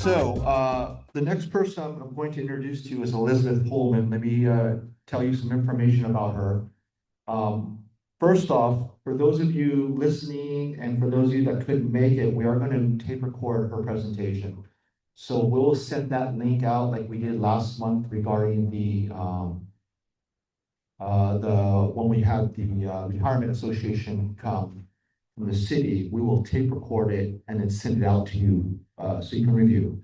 The next person I'm going to introduce to you is Elizabeth Holman. Let me tell you some information about her. First off, for those of you listening and for those of you that couldn't make it, we are going to tape record her presentation. So we'll send that link out like we did last month regarding when we had the Retirement Association come from the city. We will tape record it and then send it out to you so you can review.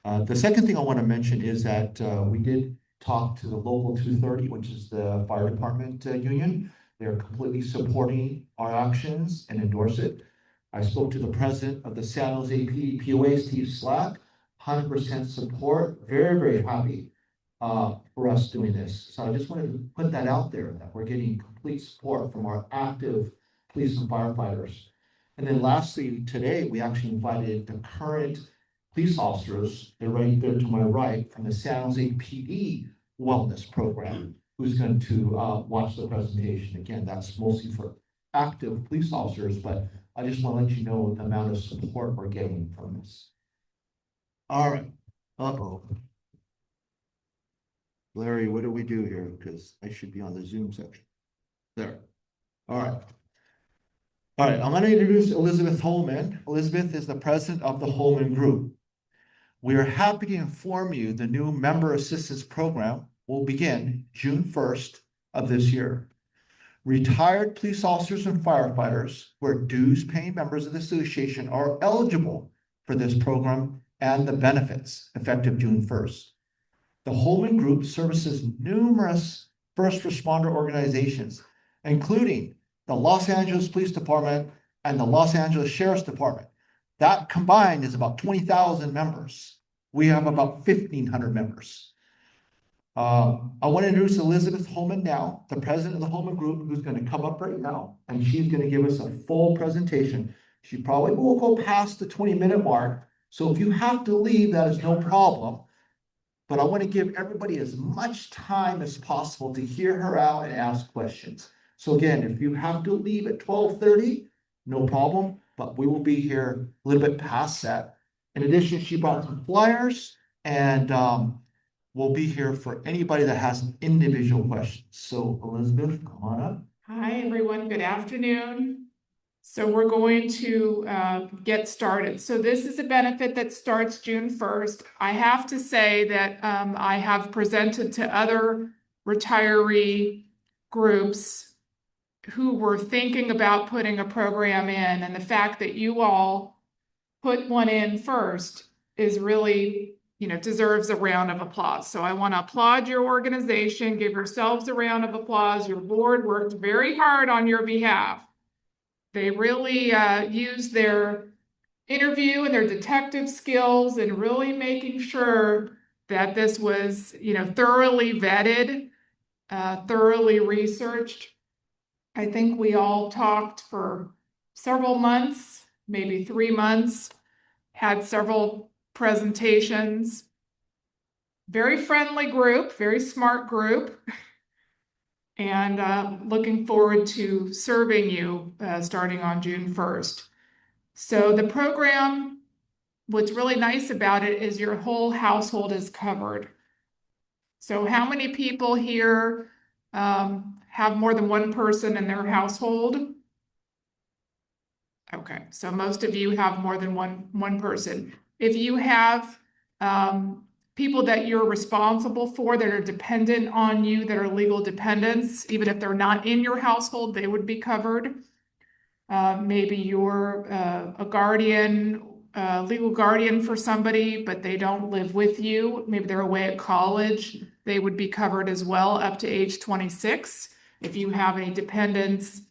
The second thing I want to mention is that we did talk to the local 230, which is the fire department union. They're completely supporting our actions and endorse it. I spoke to the president of the San Jose POA, Steve Slack, 100% support, very, very happy for us doing this. So I just wanted to put that out there, that we're getting complete support from our active police and firefighters. And then lastly, today, we actually invited the current police officers, they're right there to my right, from the San Jose PD Wellness Program, who's going to watch the presentation. Again, that's mostly for active police officers, but I just want to let you know the amount of support we're getting from this. All right. Uh-oh. Larry, what do we do here? Because I should be on the Zoom section. There. All right. All right, I'm going to introduce Elizabeth Holman. Elizabeth is the president of the Holman Group. We are happy to inform you the new member assistance program will begin June 1st of this year. Retired police officers and firefighters who are dues-paying members of the association are eligible for this program and the benefits effective June 1st. The Holman Group services numerous first responder organizations, including the Los Angeles Police Department and the Los Angeles Sheriff's Department. That combined is about 20,000 members. We have about 1,500 members. I want to introduce Elizabeth Holman now, the president of the Holman Group, who's going to come up right now, and she's going to give us a full presentation. She probably will go past the 20-minute mark, so if you have to leave, that is no problem. But I want to give everybody as much time as possible to hear her out and ask questions. So again, if you have to leave at 12:30, no problem, but we will be here a little bit past that. In addition, she brought some flyers, and we'll be here for anybody that has individual questions. So Elizabeth, come on up. Hi, everyone. Good afternoon. So we're going to get started. So this is a benefit that starts June 1st. I have to say that I have presented to other retiree groups who were thinking about putting a program in, and the fact that you all put one in first is really, deserves a round of applause. So I want to applaud your organization, give yourselves a round of applause. Your board worked very hard on your behalf. They really used their interview and their detective skills in really making sure that this was, thoroughly vetted, thoroughly researched. I think we all talked for several months, maybe 3 months, had several presentations. Very friendly group, very smart group. And looking forward to serving you starting on June 1st. So the program, what's really nice about it is your whole household is covered. So how many people here have more than one person in their household? Okay, so most of you have more than one person. If you have people that you're responsible for that are dependent on you, that are legal dependents, even if they're not in your household, they would be covered. Maybe you're a guardian, legal guardian for somebody, but they don't live with you. Maybe they're away at college. They would be covered as well up to age 26. If you have any dependents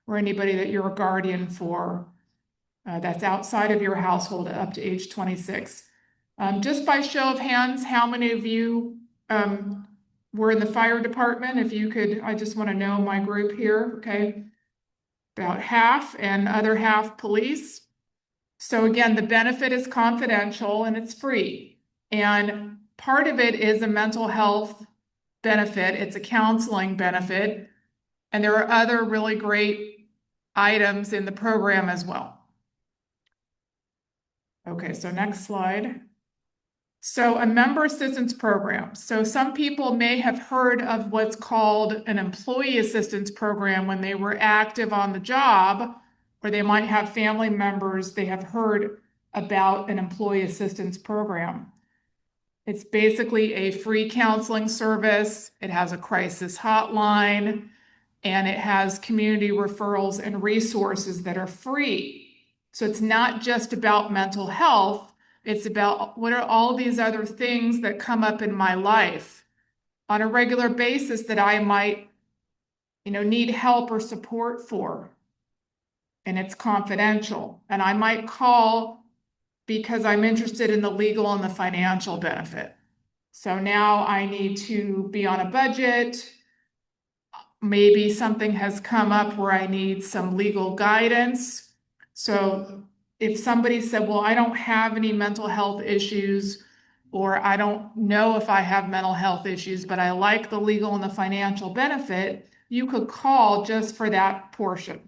or anybody that you're a guardian for, that's outside of your household up to age 26. Just by show of hands, how many of you were in the fire department? If you could, I just want to know my group here, okay? About half, and other half police. So again, the benefit is confidential and it's free. And part of it is a mental health benefit. It's a counseling benefit. And there are other really great items in the program as well. Okay, so next slide. So a member assistance program. So some people may have heard of what's called an employee assistance program when they were active on the job, or they might have family members, they have heard about an employee assistance program. It's basically a free counseling service. It has a crisis hotline, and it has community referrals and resources that are free. So it's not just about mental health. It's about what are all these other things that come up in my life on a regular basis that I might, need help or support for. And it's confidential. And I might call because I'm interested in the legal and the financial benefit. So now I need to be on a budget. Maybe something has come up where I need some legal guidance. So if somebody said, well, I don't have any mental health issues, or I don't know if I have mental health issues, but I like the legal and the financial benefit, you could call just for that portion.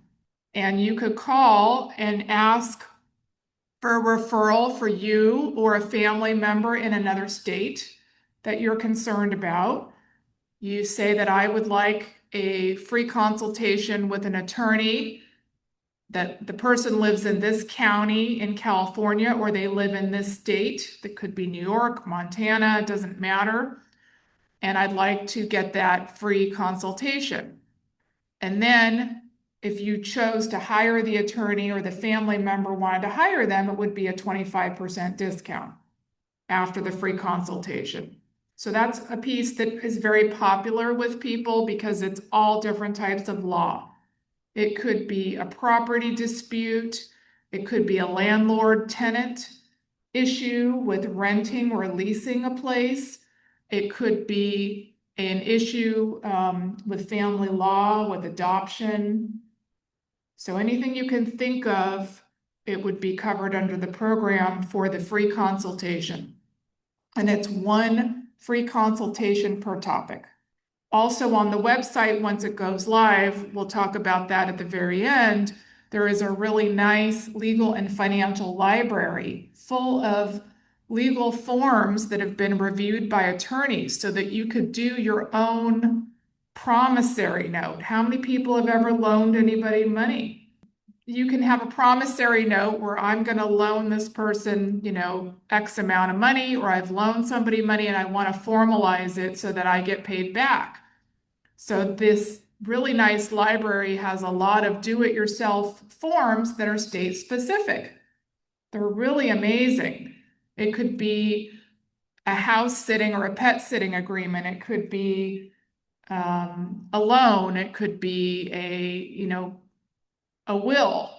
And you could call and ask for a referral for you or a family member in another state that you're concerned about. You say that I would like a free consultation with an attorney, that the person lives in this county in California, or they live in this state. That could be New York, Montana, it doesn't matter. And I'd like to get that free consultation. And then if you chose to hire the attorney or the family member wanted to hire them, it would be a 25% discount after the free consultation. So that's a piece that is very popular with people because it's all different types of law. It could be a property dispute. It could be a landlord-tenant issue with renting or leasing a place. It could be an issue with family law, with adoption. So anything you can think of, it would be covered under the program for the free consultation. And it's one free consultation per topic. Also on the website, once it goes live, we'll talk about that at the very end, there is a really nice legal and financial library full of legal forms that have been reviewed by attorneys so that you could do your own promissory note. How many people have ever loaned anybody money? You can have a promissory note where I'm going to loan this person, X amount of money, or I've loaned somebody money and I want to formalize it so that I get paid back. So this really nice library has a lot of do-it-yourself forms that are state specific. They're really amazing. It could be a house sitting or a pet sitting agreement. It could be a loan. It could be a will.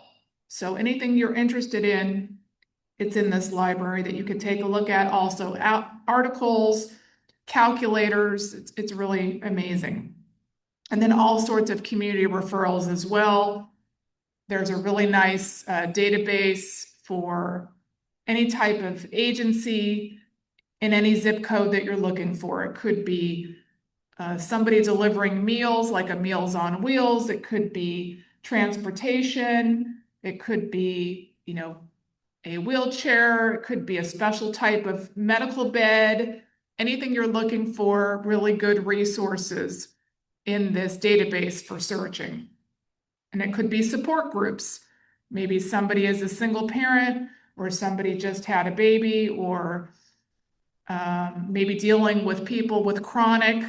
So anything you're interested in, it's in this library that you can take a look at. Also articles, calculators, it's really amazing. And then all sorts of community referrals as well. There's a really nice database for any type of agency in any zip code that you're looking for. It could be somebody delivering meals, like a Meals on Wheels. It could be transportation. It could be, a wheelchair. It could be a special type of medical bed. Anything you're looking for, really good resources in this database for searching. And it could be support groups. Maybe somebody is a single parent, or somebody just had a baby, or maybe dealing with people with chronic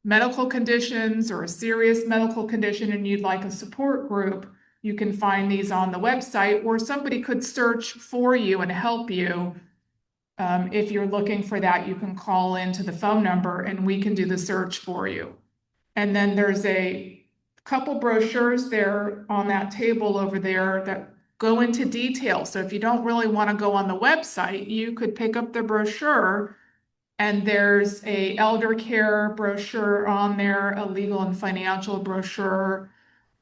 medical conditions or a serious medical condition and you'd like a support group. You can find these on the website, or somebody could search for you and help you. If you're looking for that, you can call into the phone number and we can do the search for you. And then there's a couple brochures there on that table over there that go into detail. So if you don't really want to go on the website, you could pick up the brochure, and there's a elder care brochure on there, a legal and financial brochure,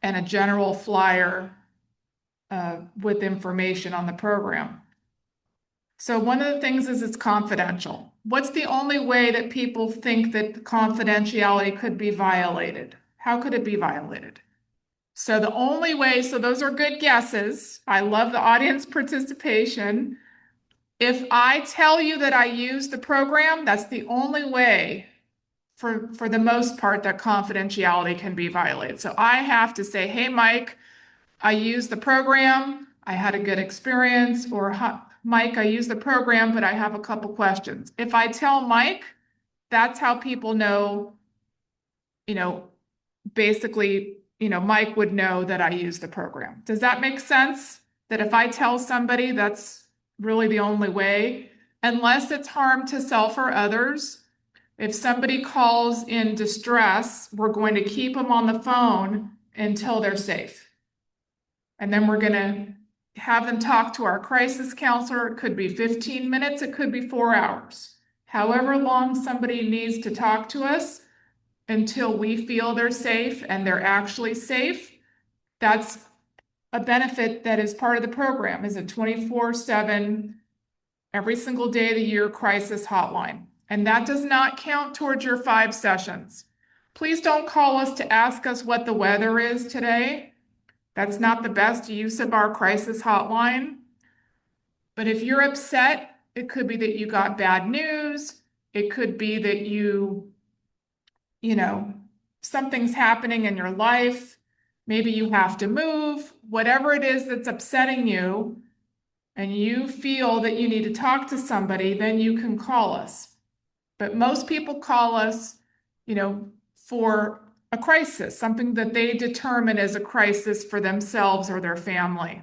and a general flyer with information on the program. So one of the things is it's confidential. What's the only way that people think that confidentiality could be violated? How could it be violated? So the only way, so those are good guesses. I love the audience participation. If I tell you that I use the program, that's the only way for the most part that confidentiality can be violated. So I have to say, hey, Mike, I used the program. I had a good experience. Or Mike, I used the program, but I have a couple questions. If I tell Mike, that's how people know, basically, Mike would know that I use the program. Does that make sense? That if I tell somebody, that's really the only way, unless it's harm to self or others. If somebody calls in distress, we're going to keep them on the phone until they're safe. And then we're going to have them talk to our crisis counselor. It could be 15 minutes, it could be 4 hours. However long somebody needs to talk to us until we feel they're safe and they're actually safe, that's a benefit that is part of the program, is a 24/7, every single day of the year crisis hotline. And that does not count towards your 5 sessions. Please don't call us to ask us what the weather is today. That's not the best use of our crisis hotline. But if you're upset, it could be that you got bad news. It could be that something's happening in your life. Maybe you have to move, whatever it is that's upsetting you, and you feel that you need to talk to somebody, then you can call us. But most people call us, for a crisis, something that they determine as a crisis for themselves or their family.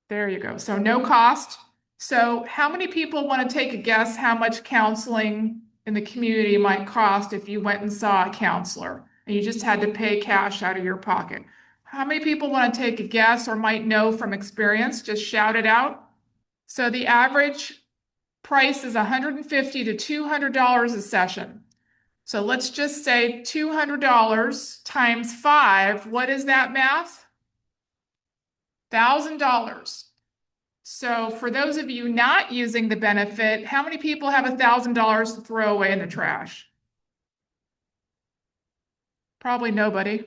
There you go. So no cost. So how many people want to take a guess how much counseling in the community might cost if you went and saw a counselor and you just had to pay cash out of your pocket? How many people want to take a guess or might know from experience? Just shout it out. So the average price is $150 to $200 a session. So let's just say $200 times 5. What is that math? $1,000. So for those of you not using the benefit, how many people have $1,000 to throw away in the trash? Probably nobody.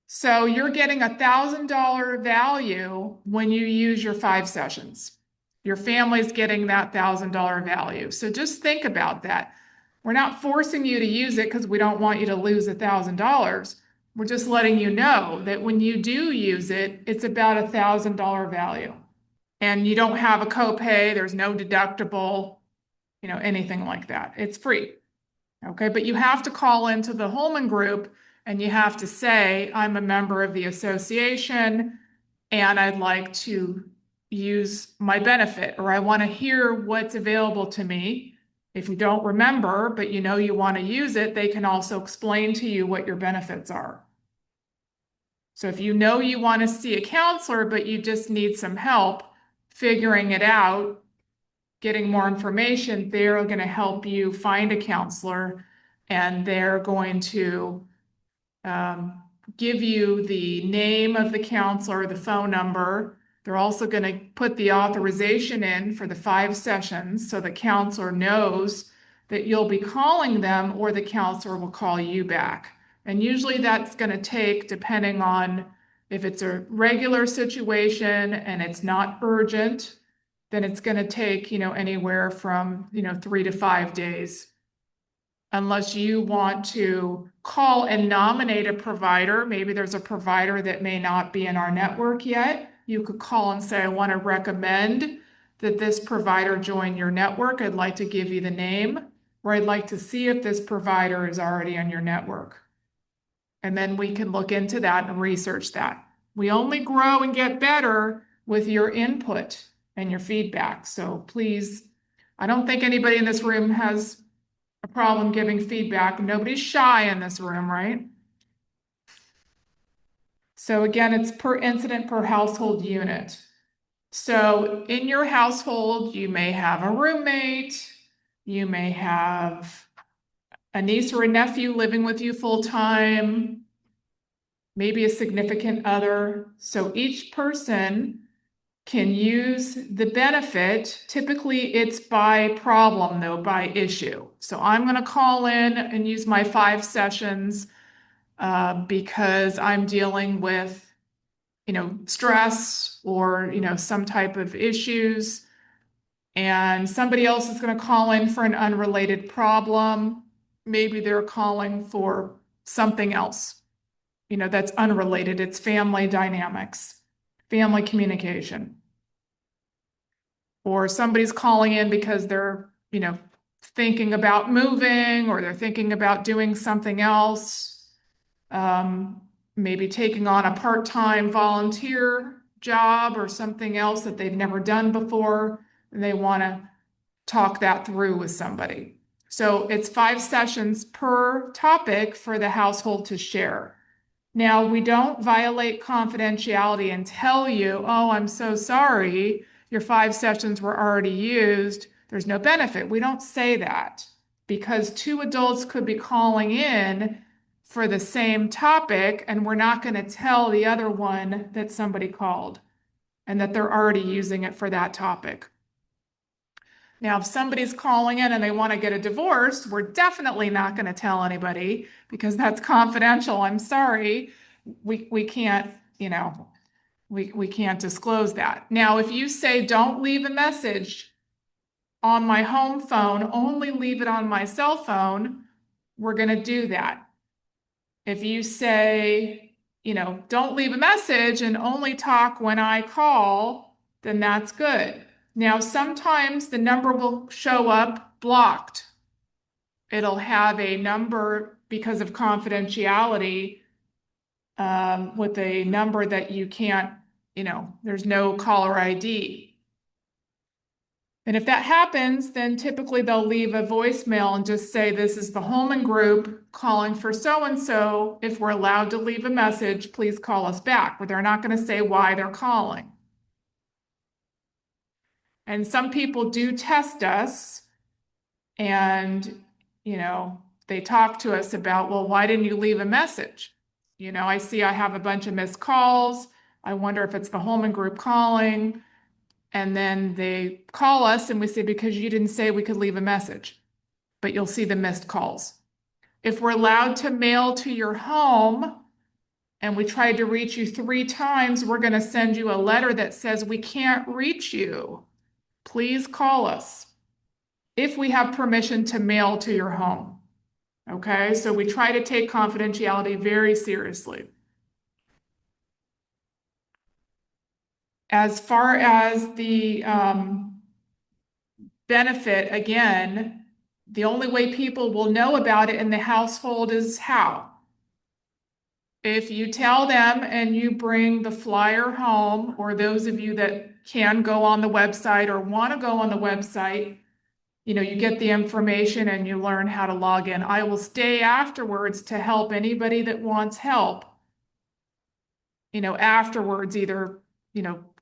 So you're getting $1,000 value when you use your 5 sessions. Your family's getting that $1,000 value. So just think about that. We're not forcing you to use it because we don't want you to lose $1,000. We're just letting you know that when you do use it, it's about $1,000 value. And you don't have a copay, there's no deductible, anything like that. It's free. Okay, but you have to call into the Holman group and you have to say, I'm a member of the association and I'd like to use my benefit, or I want to hear what's available to me. If you don't remember, but you want to use it, they can also explain to you what your benefits are. So if you want to see a counselor, but you just need some help figuring it out, getting more information, they're going to help you find a counselor and they're going to give you the name of the counselor, the phone number. They're also going to put the authorization in for the 5 sessions so the counselor knows that you'll be calling them or the counselor will call you back. And usually that's going to take, depending on if it's a regular situation and it's not urgent, then it's going to take, anywhere from, 3 to 5 days. Unless you want to call and nominate a provider. Maybe there's a provider that may not be in our network yet. You could call and say, I want to recommend that this provider join your network. I'd like to give you the name, or I'd like to see if this provider is already on your network. And then we can look into that and research that. We only grow and get better with your input and your feedback. So please, I don't think anybody in this room has a problem giving feedback. Nobody's shy in this room, right? So again, it's per incident per household unit. So in your household, you may have a roommate, you may have a niece or a nephew living with you full time, maybe a significant other. So each person can use the benefit. Typically it's by problem though, by issue. So I'm going to call in and use my 5 sessions because I'm dealing with stress or, some type of issues. And somebody else is going to call in for an unrelated problem. Maybe they're calling for something else, that's unrelated. It's family dynamics, family communication. Or somebody's calling in because they're, thinking about moving, or they're thinking about doing something else. Maybe taking on a part-time volunteer job or something else that they've never done before, and they want to talk that through with somebody. So it's 5 sessions per topic for the household to share. Now, we don't violate confidentiality and tell you, oh, I'm so sorry, your 5 sessions were already used. There's no benefit. We don't say that, because 2 adults could be calling in for the same topic, and we're not going to tell the other one that somebody called and that they're already using it for that topic. Now, if somebody's calling in and they want to get a divorce, we're definitely not going to tell anybody, because that's confidential. I'm sorry. We can't, we can't disclose that. Now, if you say, don't leave a message on my home phone, only leave it on my cell phone, we're going to do that. If you say, don't leave a message and only talk when I call, then that's good. Now, sometimes the number will show up blocked. It'll have a number because of confidentiality, with a number that you can't, there's no caller ID. And if that happens, then typically they'll leave a voicemail and just say, this is the Holman Group calling for so-and-so. If we're allowed to leave a message, please call us back. But they're not going to say why they're calling. And some people do test us, and, they talk to us about, well, why didn't you leave a message? I see I have a bunch of missed calls. I wonder if it's the Holman Group calling. And then they call us and we say, because you didn't say we could leave a message, but you'll see the missed calls. If we're allowed to mail to your home and we tried to reach you 3 times, we're going to send you a letter that says we can't reach you. Please call us if we have permission to mail to your home. Okay, so we try to take confidentiality very seriously. As far as the benefit, again, the only way people will know about it in the household is how? If you tell them and you bring the flyer home, or those of you that can go on the website or want to go on the website, you get the information and you learn how to log in. I will stay afterwards to help anybody that wants help, afterwards, either,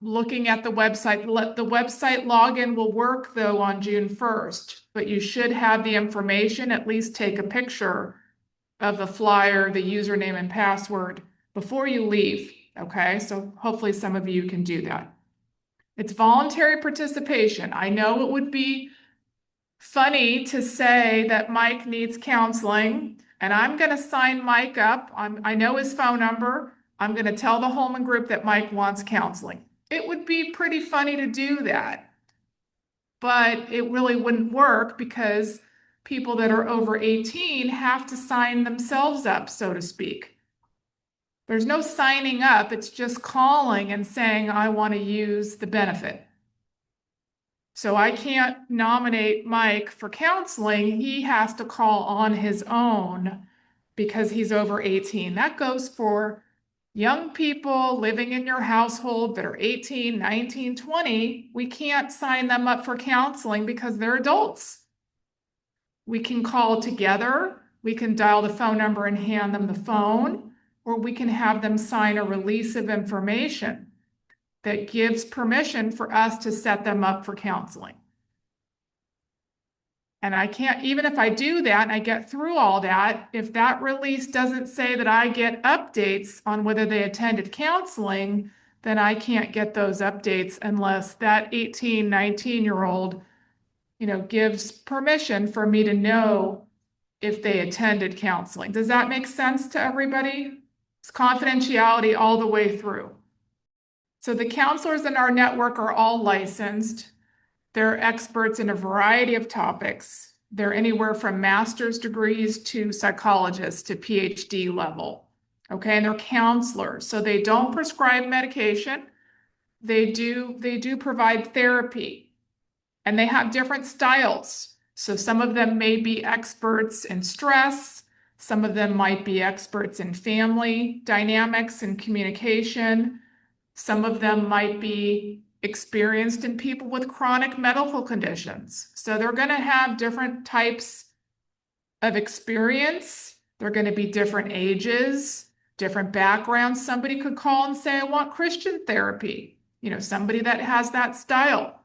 looking at the website. The website login will work though on June 1st, but you should have the information, at least take a picture of the flyer, the username and password before you leave. Okay, so hopefully some of you can do that. It's voluntary participation. I know it would be funny to say that Mike needs counseling, and I'm going to sign Mike up. I know his phone number. I'm going to tell the Holman Group that Mike wants counseling. It would be pretty funny to do that, but it really wouldn't work, because people that are over 18 have to sign themselves up, so to speak. There's no signing up. It's just calling and saying, I want to use the benefit. So I can't nominate Mike for counseling. He has to call on his own because he's over 18. That goes for young people living in your household that are 18, 19, 20. We can't sign them up for counseling because they're adults. We can call together. We can dial the phone number and hand them the phone, or we can have them sign a release of information that gives permission for us to set them up for counseling. And I can't, even if I do that and I get through all that, if that release doesn't say that I get updates on whether they attended counseling, then I can't get those updates unless that 18, 19-year-old, gives permission for me to know if they attended counseling. Does that make sense to everybody? It's confidentiality all the way through. So the counselors in our network are all licensed. They're experts in a variety of topics. They're anywhere from master's degrees to psychologists to PhD level. Okay, and they're counselors. So they don't prescribe medication. They do provide therapy, and they have different styles. So some of them may be experts in stress. Some of them might be experts in family dynamics and communication. Some of them might be experienced in people with chronic medical conditions. So they're going to have different types of experience. They're going to be different ages, different backgrounds. Somebody could call and say, I want Christian therapy. Somebody that has that style.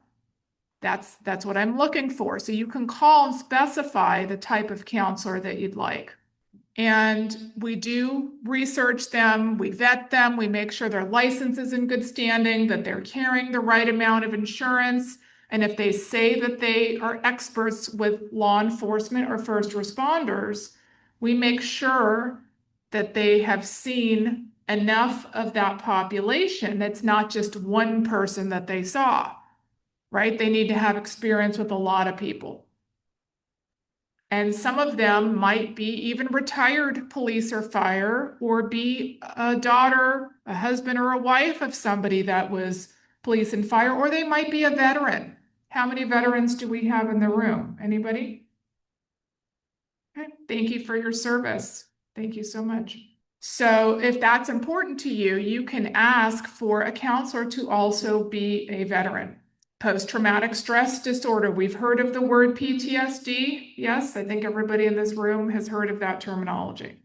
That's what I'm looking for. So you can call and specify the type of counselor that you'd like. And we do research them, we vet them, we make sure their license is in good standing, that they're carrying the right amount of insurance. And if they say that they are experts with law enforcement or first responders, we make sure that they have seen enough of that population. That's not just one person that they saw, right? They need to have experience with a lot of people. And some of them might be even retired police or fire, or be a daughter, a husband, or a wife of somebody that was police and fire, or they might be a veteran. How many veterans do we have in the room? Anybody? Okay. Thank you for your service. Thank you so much. So if that's important to you, you can ask for a counselor to also be a veteran. Post-traumatic stress disorder. We've heard of the word PTSD. Yes, I think everybody in this room has heard of that terminology.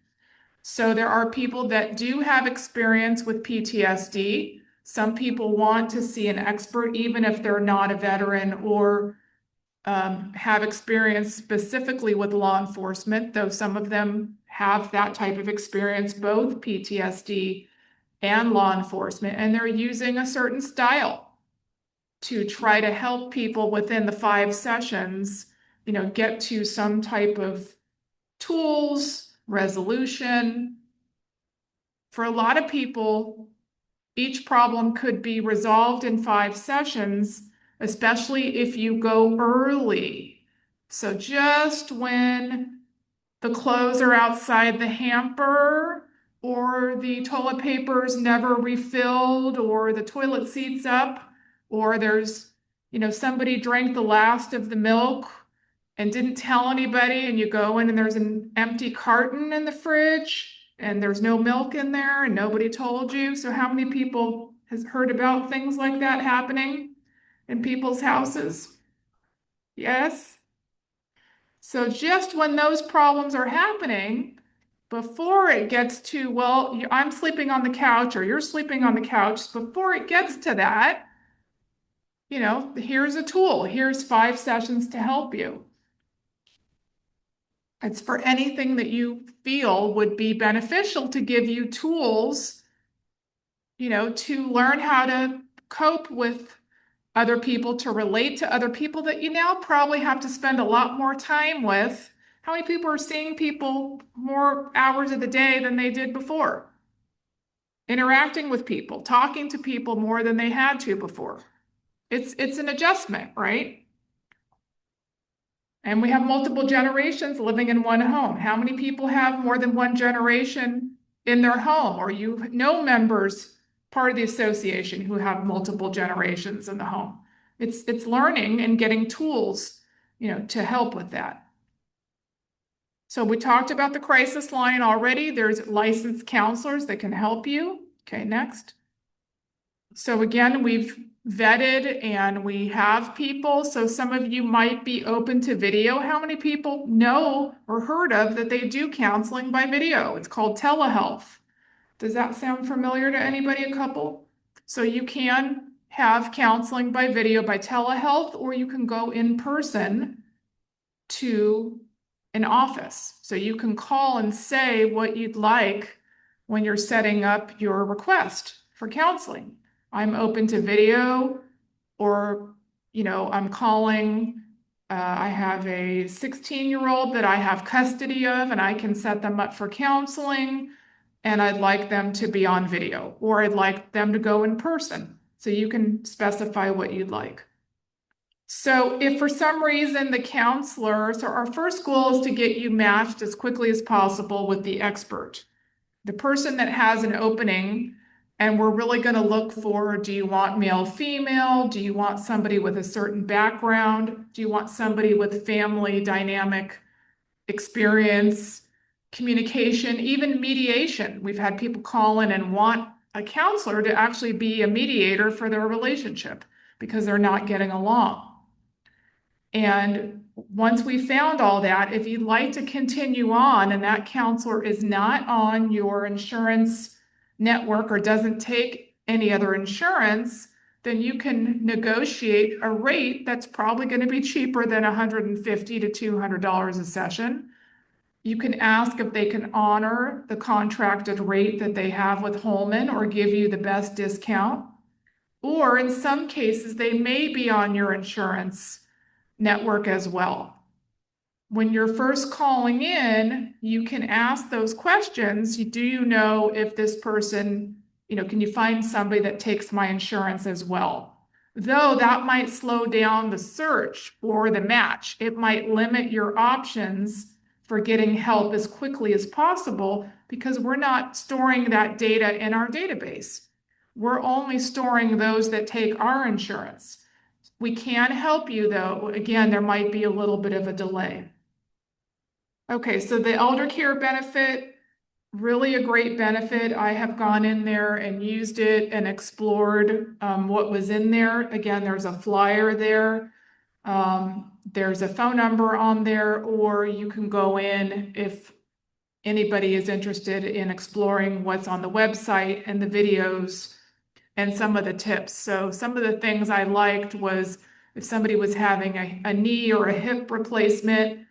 So there are people that do have experience with PTSD. Some people want to see an expert, even if they're not a veteran or have experience specifically with law enforcement, though some of them have that type of experience, both PTSD and law enforcement, and they're using a certain style to try to help people within the 5 sessions, get to some type of tools, resolution. For a lot of people, each problem could be resolved in 5 sessions, especially if you go early. So just when the clothes are outside the hamper, or the toilet paper is never refilled, or the toilet seat's up, or there's, somebody drank the last of the milk and didn't tell anybody, and you go in and there's an empty carton in the fridge and there's no milk in there and nobody told you. So how many people has heard about things like that happening in people's houses? Yes. So just when those problems are happening, before it gets to, well, I'm sleeping on the couch or you're sleeping on the couch, before it gets to that, here's a tool. Here's 5 sessions to help you. It's for anything that you feel would be beneficial to give you tools, to learn how to cope with other people, to relate to other people that you now probably have to spend a lot more time with. How many people are seeing people more hours of the day than they did before? Interacting with people, talking to people more than they had to before. It's an adjustment, right? And we have multiple generations living in one home. How many people have more than one generation in their home? Or you know members, part of the association, who have multiple generations in the home. It's learning and getting tools, to help with that. So we talked about the crisis line already. There's licensed counselors that can help you. Okay, next. So again, we've vetted and we have people. So some of you might be open to video. How many people know or heard of that they do counseling by video? It's called telehealth. Does that sound familiar to anybody? A couple? So you can have counseling by video, by telehealth, or you can go in person to an office. So you can call and say what you'd like when you're setting up your request for counseling. I'm open to video, or, I'm calling, I have a 16-year-old that I have custody of and I can set them up for counseling, and I'd like them to be on video, or I'd like them to go in person. So you can specify what you'd like. So if for some reason the counselor, so our first goal is to get you matched as quickly as possible with the expert, the person that has an opening. And we're really going to look for, do you want male, female? Do you want somebody with a certain background? Do you want somebody with family dynamic experience, communication, even mediation? We've had people call in and want a counselor to actually be a mediator for their relationship because they're not getting along. And once we found all that, if you'd like to continue on and that counselor is not on your insurance network or doesn't take any other insurance, then you can negotiate a rate that's probably going to be cheaper than $150 to $200 a session. You can ask if they can honor the contracted rate that they have with Holman or give you the best discount. Or in some cases, they may be on your insurance network as well. When you're first calling in, you can ask those questions. Do you know if this person, can you find somebody that takes my insurance as well? Though that might slow down the search or the match. It might limit your options for getting help as quickly as possible because we're not storing that data in our database. We're only storing those that take our insurance. We can help you though. Again, there might be a little bit of a delay. Okay, so the elder care benefit, really a great benefit. I have gone in there and used it and explored what was in there. Again, there's a flyer there. There's a phone number on there, or you can go in if anybody is interested in exploring what's on the website and the videos and some of the tips. So some of the things I liked was if somebody was having a knee or a hip replacement,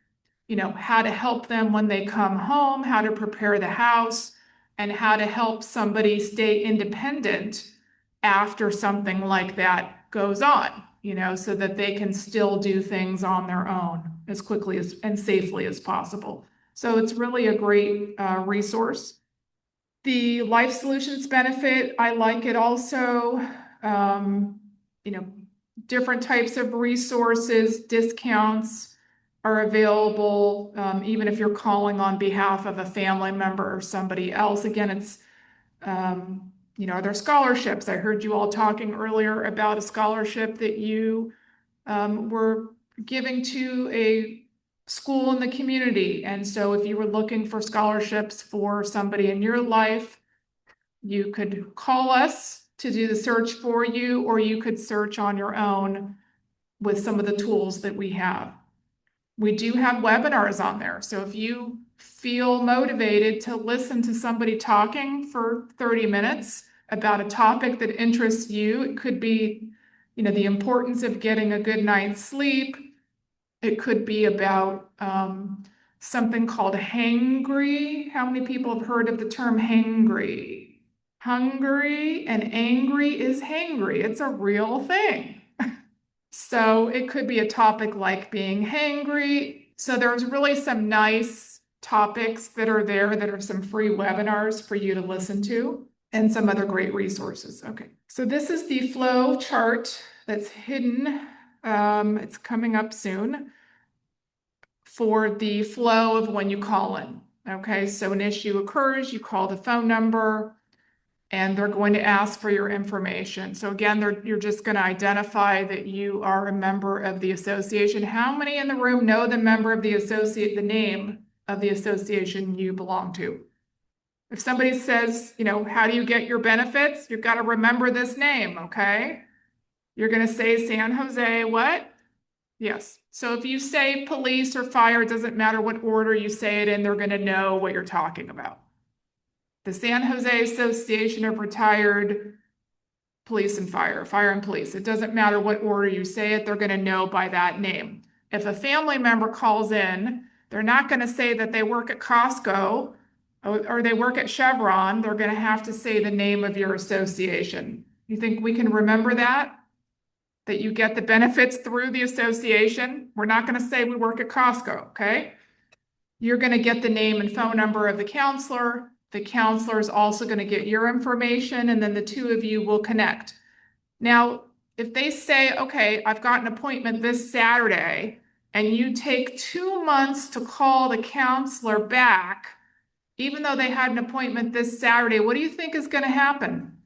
how to help them when they come home, how to prepare the house, and how to help somebody stay independent after something like that goes on, so that they can still do things on their own as quickly and safely as possible. So it's really a great resource. The Life Solutions benefit, I like it also. Different types of resources, discounts are available, even if you're calling on behalf of a family member or somebody else. Again, it's, are there scholarships? I heard you all talking earlier about a scholarship that you were giving to a school in the community. And so if you were looking for scholarships for somebody in your life, you could call us to do the search for you, or you could search on your own with some of the tools that we have. We do have webinars on there. So if you feel motivated to listen to somebody talking for 30 minutes about a topic that interests you, it could be, the importance of getting a good night's sleep. It could be about something called hangry. How many people have heard of the term hangry? Hungry and angry is hangry. It's a real thing. So it could be a topic like being hangry. So there's really some nice topics that are there that are some free webinars for you to listen to and some other great resources. Okay, so this is the flow chart that's hidden. It's coming up soon for the flow of when you call in. Okay, so an issue occurs, you call the phone number, and they're going to ask for your information. So again, you're just going to identify that you are a member of the association. How many in the room know the member of the name of the association you belong to? If somebody says, how do you get your benefits? You've got to remember this name, okay? You're going to say San Jose what? Yes. So if you say police or fire, it doesn't matter what order you say it in, they're going to know what you're talking about. The San Jose Association of Retired Police and Fire and Police. It doesn't matter what order you say it, they're going to know by that name. If a family member calls in, they're not going to say that they work at Costco or they work at Chevron. They're going to have to say the name of your association. You think we can remember that? That you get the benefits through the association? We're not going to say we work at Costco, okay? You're going to get the name and phone number of the counselor. The counselor is also going to get your information, and then the two of you will connect. Now, if they say, okay, I've got an appointment this Saturday, and you take 2 months to call the counselor back, even though they had an appointment this Saturday, what do you think is going to happen?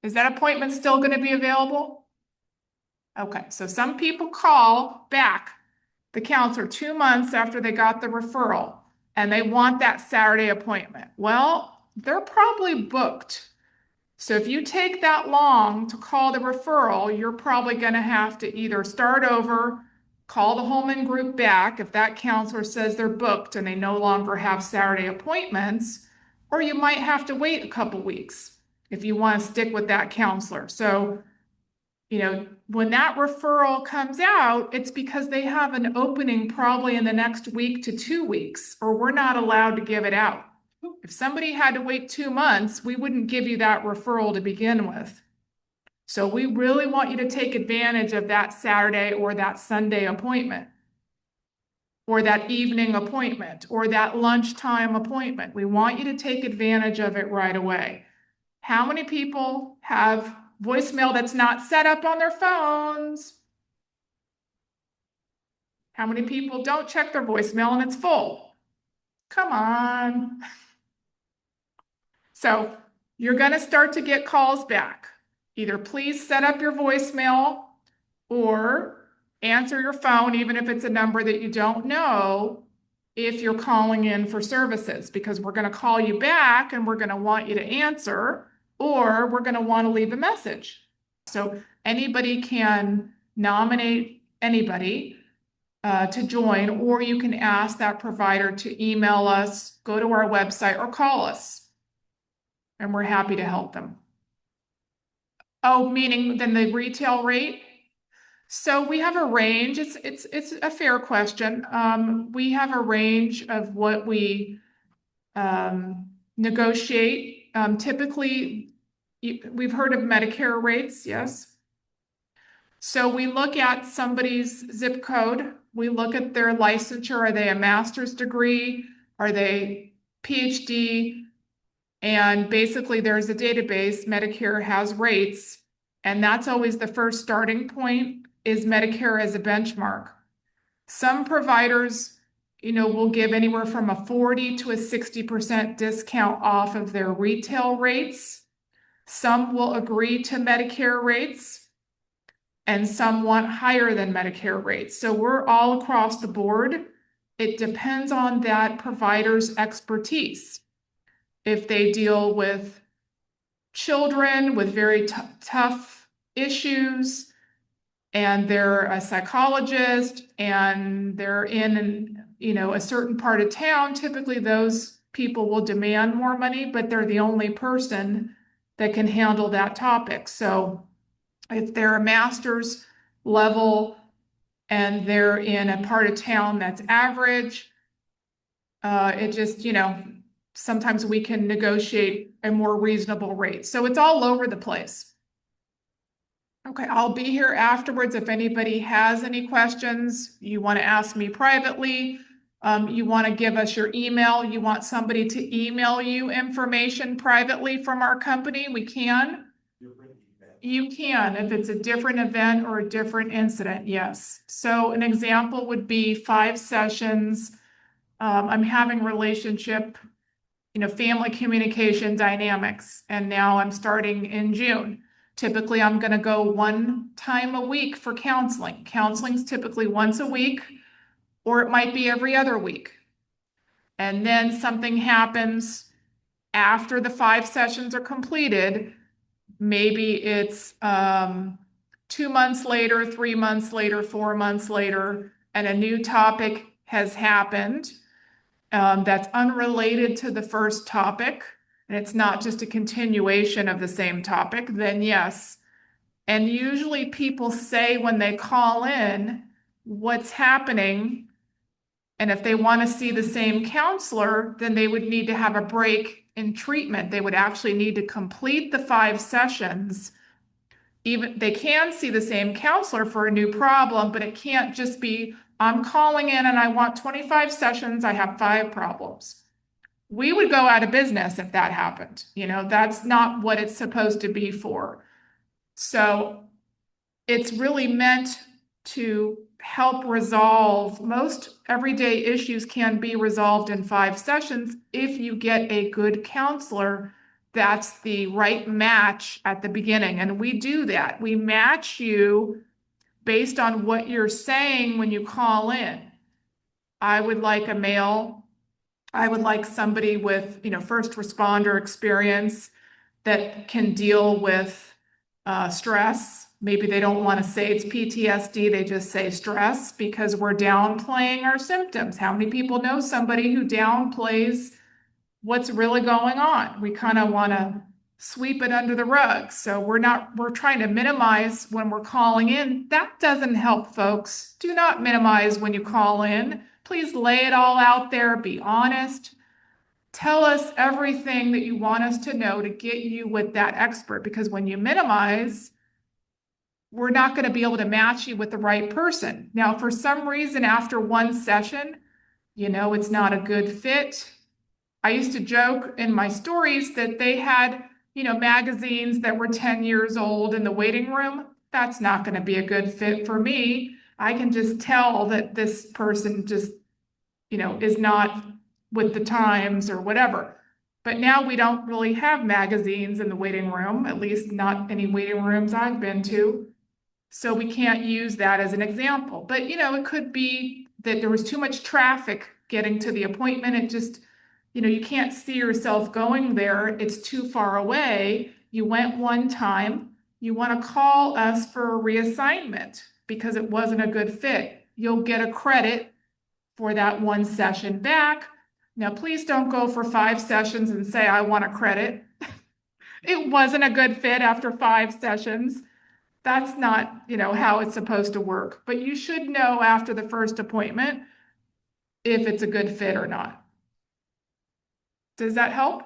Is that appointment still going to be available? Okay, so some people call back the counselor 2 months after they got the referral and they want that Saturday appointment. Well, they're probably booked. So if you take that long to call the referral, you're probably going to have to either start over, call the Holman group back if that counselor says they're booked and they no longer have Saturday appointments, or you might have to wait a couple weeks if you want to stick with that counselor. So, when that referral comes out, it's because they have an opening probably in the next week to 2 weeks, or we're not allowed to give it out. If somebody had to wait 2 months, we wouldn't give you that referral to begin with. So we really want you to take advantage of that Saturday or that Sunday appointment, or that evening appointment, or that lunchtime appointment. We want you to take advantage of it right away. How many people have voicemail that's not set up on their phones? How many people don't check their voicemail and it's full? Come on. So you're going to start to get calls back. Either please set up your voicemail or answer your phone, even if it's a number that you don't know, if you're calling in for services, because we're going to call you back and we're going to want you to answer, or we're going to want to leave a message. So anybody can nominate anybody to join, or you can ask that provider to email us, go to our website, or call us. And we're happy to help them. Oh, meaning then the retail rate? So we have a range. It's a fair question. We have a range of what we negotiate. Typically, we've heard of Medicare rates, yes. So we look at somebody's zip code. We look at their licensure. Are they a master's degree? Are they PhD? And basically, there's a database. Medicare has rates, and that's always the first starting point, is Medicare as a benchmark. Some providers, will give anywhere from a 40 to a 60% discount off of their retail rates. Some will agree to Medicare rates, and some want higher than Medicare rates. So we're all across the board. It depends on that provider's expertise. If they deal with children with very tough issues, and they're a psychologist, and they're in, a certain part of town, typically those people will demand more money, but they're the only person that can handle that topic. So if they're a master's level and they're in a part of town that's average, it just, sometimes we can negotiate a more reasonable rate. So it's all over the place. Okay, I'll be here afterwards if anybody has any questions. You want to ask me privately. You want to give us your email. You want somebody to email you information privately from our company, we can. You can, if it's a different event or a different incident, yes. So an example would be 5 sessions. I'm having relationship, family communication dynamics, and now I'm starting in June. Typically, I'm going to go 1 time a week for counseling. Counseling's typically once a week, or it might be every other week. And then something happens after the 5 sessions are completed. Maybe it's 2 months later, 3 months later, 4 months later, and a new topic has happened that's unrelated to the first topic, and it's not just a continuation of the same topic, then yes. And usually people say when they call in what's happening, and if they want to see the same counselor, then they would need to have a break in treatment. They would actually need to complete the 5 sessions. Even they can see the same counselor for a new problem, but it can't just be, I'm calling in and I want 25 sessions, I have 5 problems. We would go out of business if that happened. You know, that's not what it's supposed to be for. So it's really meant to help resolve most everyday issues can be resolved in 5 sessions if you get a good counselor that's the right match at the beginning. And we do that. We match you based on what you're saying when you call in. I would like a male. I would like somebody with, first responder experience that can deal with stress. Maybe they don't want to say it's PTSD, they just say stress because we're downplaying our symptoms. How many people know somebody who downplays what's really going on? We kind of want to sweep it under the rug. So we're trying to minimize when we're calling in. That doesn't help, folks. Do not minimize when you call in. Please lay it all out there, be honest. Tell us everything that you want us to know to get you with that expert, because when you minimize, we're not going to be able to match you with the right person. Now, for some reason, after one session, it's not a good fit. I used to joke in my stories that they had, magazines that were 10 years old in the waiting room. That's not going to be a good fit for me. I can just tell that this person just, is not with the times or whatever. But now we don't really have magazines in the waiting room, at least not any waiting rooms I've been to. So we can't use that as an example. But, it could be that there was too much traffic getting to the appointment. It just, you can't see yourself going there. It's too far away. You went one time. You want to call us for a reassignment because it wasn't a good fit. You'll get a credit for that one session back. Now, please don't go for 5 sessions and say, I want a credit. It wasn't a good fit after 5 sessions. That's not, how it's supposed to work. But you should know after the first appointment if it's a good fit or not. Does that help?